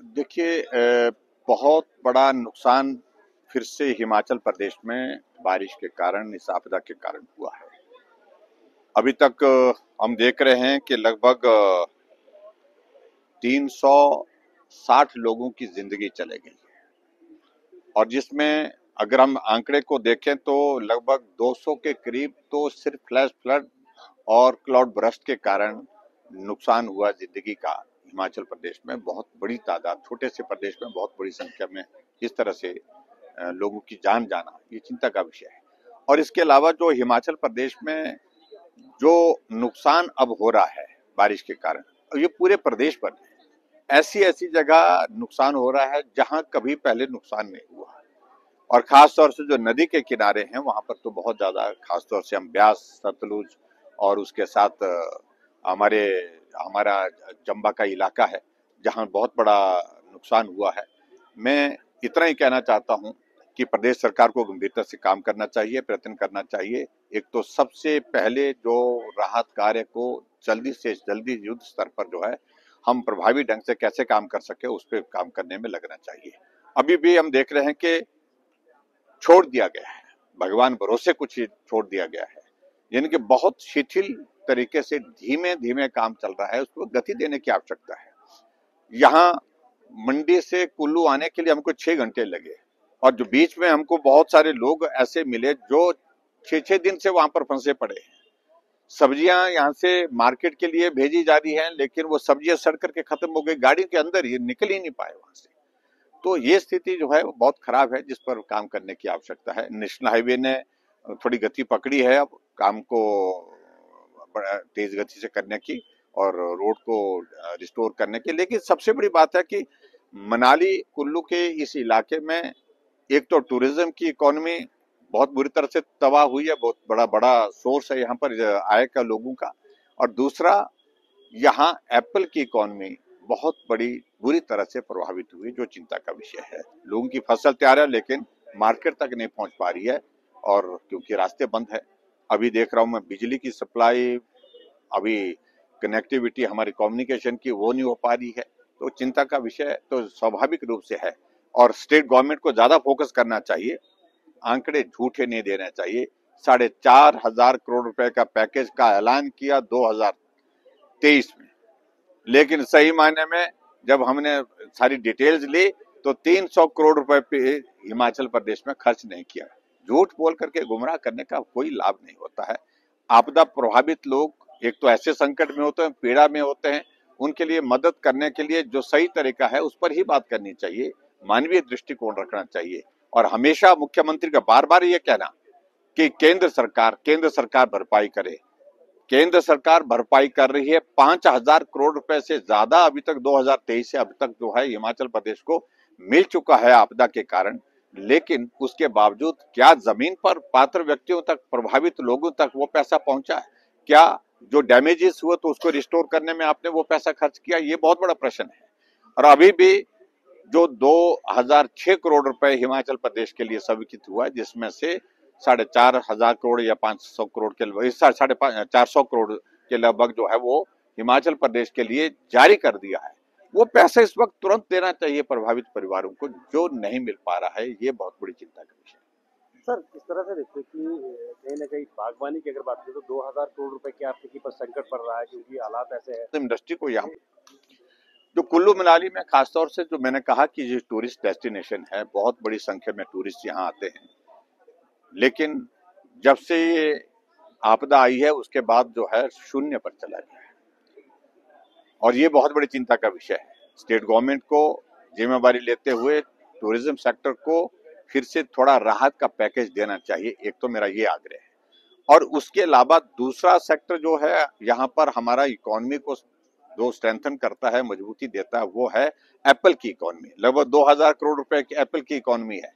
देखिए बहुत बड़ा नुकसान फिर से हिमाचल प्रदेश में बारिश के कारण, इस आपदा के कारण हुआ है। अभी तक हम देख रहे हैं कि लगभग 360 लोगों की जिंदगी चले गई और जिसमें अगर हम आंकड़े को देखें तो लगभग 200 के करीब तो सिर्फ फ्लैश फ्लड और क्लाउड बर्स्ट के कारण नुकसान हुआ जिंदगी का। हिमाचल प्रदेश में बहुत बड़ी तादाद, छोटे से प्रदेश में बहुत बड़ी संख्या में इस तरह से लोगों की जान जाना ये चिंता का विषय है। और इसके अलावा जो हिमाचल प्रदेश में जो नुकसान अब हो रहा है बारिश के कारण, ये पूरे प्रदेश पर ऐसी ऐसी जगह नुकसान हो रहा है जहां कभी पहले नुकसान नहीं हुआ। और खास तौर से जो नदी के किनारे हैं वहां पर तो बहुत ज्यादा, खास तौर से हम ब्यास, सतलुज और उसके साथ हमारे हमारा चंबा का इलाका है जहां बहुत बड़ा नुकसान हुआ है। मैं इतना ही कहना चाहता हूं कि प्रदेश सरकार को गंभीरता से काम करना चाहिए, प्रयत्न करना चाहिए। एक तो सबसे पहले जो राहत कार्य को जल्दी से जल्दी युद्ध स्तर पर जो है हम प्रभावी ढंग से कैसे काम कर सके उस पर काम करने में लगना चाहिए। अभी भी हम देख रहे हैं कि छोड़ दिया गया है, भगवान भरोसे कुछ ही छोड़ दिया गया है, यानी कि बहुत शिथिल तरीके से धीमे धीमे काम चल रहा है, उसको गति देने की आवश्यकता है। यहाँ मंडी से कुल्लू आने के लिए हमको 6 घंटे लगे और जो बीच में हमको बहुत सारे लोग ऐसे मिले जो 6 दिन से वहां पर फंसे पड़े हैं। सब्जियां यहाँ से मार्केट के लिए भेजी जा रही हैं, लेकिन वो सब्जियां सड़ करके खत्म हो गई, गाड़ी के अंदर ही निकल ही नहीं पाए वहां से। तो ये स्थिति जो है वो बहुत खराब है, जिस पर काम करने की आवश्यकता है। नेशनल हाईवे ने थोड़ी गति पकड़ी है अब काम को बड़ा तेज गति से करने की और रोड को रिस्टोर करने की। लेकिन सबसे बड़ी बात है कि मनाली कुल्लू के इस इलाके में एक तो टूरिज्म की इकोनॉमी बहुत बुरी तरह से तबाह हुई है, बहुत बड़ा बड़ा सोर्स है यहाँ पर आय का लोगों का। और दूसरा, यहाँ एप्पल की इकोनॉमी बहुत बड़ी बुरी तरह से प्रभावित हुई, जो चिंता का विषय है। लोगों की फसल तैयार है लेकिन मार्केट तक नहीं पहुंच पा रही है, और क्योंकि रास्ते बंद है। अभी देख रहा हूं मैं बिजली की सप्लाई, अभी कनेक्टिविटी हमारी कम्युनिकेशन की वो नहीं हो पा रही है, तो चिंता का विषय तो स्वाभाविक रूप से है। और स्टेट गवर्नमेंट को ज्यादा फोकस करना चाहिए, आंकड़े झूठे नहीं देने चाहिए। 4,500 करोड़ रुपए का पैकेज का ऐलान किया 2023 में, लेकिन सही मायने में जब हमने सारी डिटेल्स ली तो 300 करोड़ रुपए पे हिमाचल प्रदेश में खर्च नहीं किया। झूठ बोल करके गुमराह करने का कोई लाभ नहीं होता है। आपदा प्रभावित लोग एक तो ऐसे संकट में होते हैं, पीड़ा में होते हैं, उनके लिए मदद करने के लिए जो सही तरीका है उस पर ही बात करनी चाहिए, मानवीय दृष्टिकोण रखना चाहिए। और हमेशा मुख्यमंत्री का बार बार ये कहना कि केंद्र सरकार भरपाई करे। केंद्र सरकार भरपाई कर रही है 5,000 करोड़ रुपए से ज्यादा अभी तक 2023 से अभी तक जो है हिमाचल प्रदेश को मिल चुका है आपदा के कारण। लेकिन उसके बावजूद क्या जमीन पर पात्र व्यक्तियों तक, प्रभावित लोगों तक वो पैसा पहुंचा है? क्या जो डैमेजेस हुए तो उसको रिस्टोर करने में आपने वो पैसा खर्च किया? ये बहुत बड़ा प्रश्न है। और अभी भी जो 2006 करोड़ रुपए हिमाचल प्रदेश के लिए स्वीकृत हुआ है, जिसमें से 4,500 करोड़ या 500 करोड़ के 450 करोड़ के लगभग जो है वो हिमाचल प्रदेश के लिए जारी कर दिया है, वो पैसा इस वक्त तुरंत देना चाहिए प्रभावित परिवारों को, जो नहीं मिल पा रहा है। ये बहुत बड़ी चिंता का विषय है। सर, इस तरह से देखिए कि कहीं न कहीं बागवानी की अगर बात करें तो 2000 करोड़ रुपए की आर्थिकी पर संकट पड़ रहा है, क्योंकि हालात ऐसे हैं। तो इंडस्ट्री को यहाँ जो कुल्लू मनाली में खासतौर से जो मैंने कहा कि ये टूरिस्ट डेस्टिनेशन है, बहुत बड़ी संख्या में टूरिस्ट यहाँ आते हैं, लेकिन जब से ये आपदा आई है उसके बाद जो है शून्य पर चला गया है, और ये बहुत बड़ी चिंता का विषय है। स्टेट गवर्नमेंट को जिम्मेदारी लेते हुए टूरिज्म सेक्टर को फिर से थोड़ा राहत का पैकेज देना चाहिए, एक तो मेरा ये आग्रह है। और उसके अलावा दूसरा सेक्टर जो है यहाँ पर हमारा इकोनॉमी को जो स्ट्रेंथन करता है, मजबूती देता है, वो है एप्पल की इकोनॉमी। लगभग 2,000 करोड़ रुपए की एप्पल की इकोनॉमी है।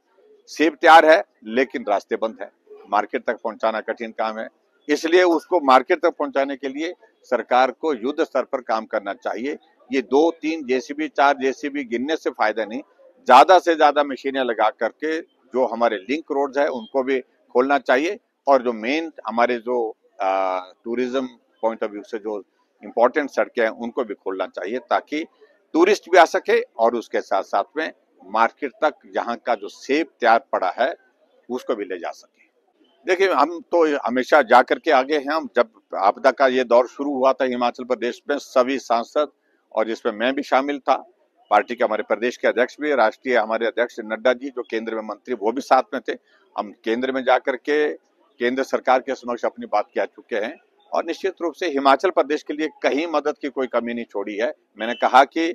सेब तैयार है लेकिन रास्ते बंद है, मार्केट तक पहुंचाना कठिन काम है। इसलिए उसको मार्केट तक पहुंचाने के लिए सरकार को युद्ध स्तर पर काम करना चाहिए। ये 2-3 जेसीबी, 4 जेसीबी गिनने से फायदा नहीं, ज्यादा से ज्यादा मशीनें लगा करके जो हमारे लिंक रोड्स है उनको भी खोलना चाहिए, और जो मेन हमारे जो टूरिज्म पॉइंट ऑफ व्यू से जो इम्पोर्टेंट सड़कें हैं उनको भी खोलना चाहिए, ताकि टूरिस्ट भी आ सके और उसके साथ साथ में मार्केट तक यहाँ का जो सेब तैयार पड़ा है उसको भी ले जा सके। देखिए, हम तो हमेशा जा करके आगे हैं। हम जब आपदा का ये दौर शुरू हुआ था हिमाचल प्रदेश में, सभी सांसद और जिसमें मैं भी शामिल था, पार्टी के हमारे प्रदेश के अध्यक्ष भी, राष्ट्रीय हमारे अध्यक्ष नड्डा जी जो केंद्र में मंत्री, वो भी साथ में थे। हम केंद्र में जाकर के केंद्र सरकार के समक्ष अपनी बात कह चुके हैं और निश्चित रूप से हिमाचल प्रदेश के लिए कहीं मदद की कोई कमी नहीं छोड़ी है। मैंने कहा कि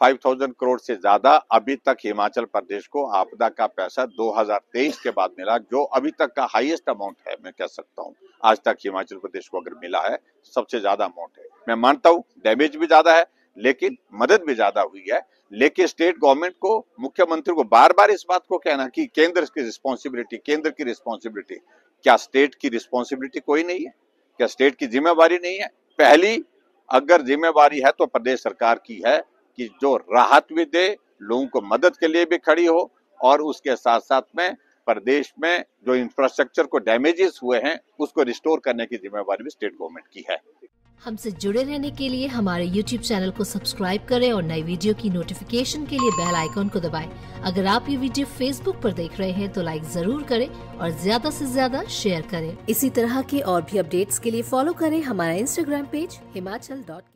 5,000 करोड़ से ज्यादा अभी तक हिमाचल प्रदेश को आपदा का पैसा 2023 के बाद मिला, जो अभी तक का हाईएस्ट अमाउंट है। मैं कह सकता हूं आज तक हिमाचल प्रदेश को अगर मिला है सबसे ज्यादा अमाउंट है। मैं मानता हूं डैमेज भी ज्यादा है लेकिन मदद भी ज्यादा हुई है। लेकिन स्टेट गवर्नमेंट को, मुख्यमंत्री को बार बार इस बात को कहना कि केंद्र की रिस्पॉन्सिबिलिटी, केंद्र की रिस्पॉन्सिबिलिटी, क्या स्टेट की रिस्पॉन्सिबिलिटी कोई नहीं है? क्या स्टेट की जिम्मेवारी नहीं है? पहली अगर जिम्मेवारी है तो प्रदेश सरकार की है कि जो राहत भी दे, लोगों को मदद के लिए भी खड़ी हो और उसके साथ साथ में प्रदेश में जो इंफ्रास्ट्रक्चर को डैमेजेस हुए हैं उसको रिस्टोर करने की जिम्मेवारी भी स्टेट गवर्नमेंट की है। हमसे जुड़े रहने के लिए हमारे YouTube चैनल को सब्सक्राइब करें और नई वीडियो की नोटिफिकेशन के लिए बेल आइकॉन को दबाएं। अगर आप ये वीडियो Facebook पर देख रहे हैं तो लाइक जरूर करें और ज्यादा से ज्यादा शेयर करें। इसी तरह के और भी अपडेट्स के लिए फॉलो करें हमारा Instagram पेज himachal.ke।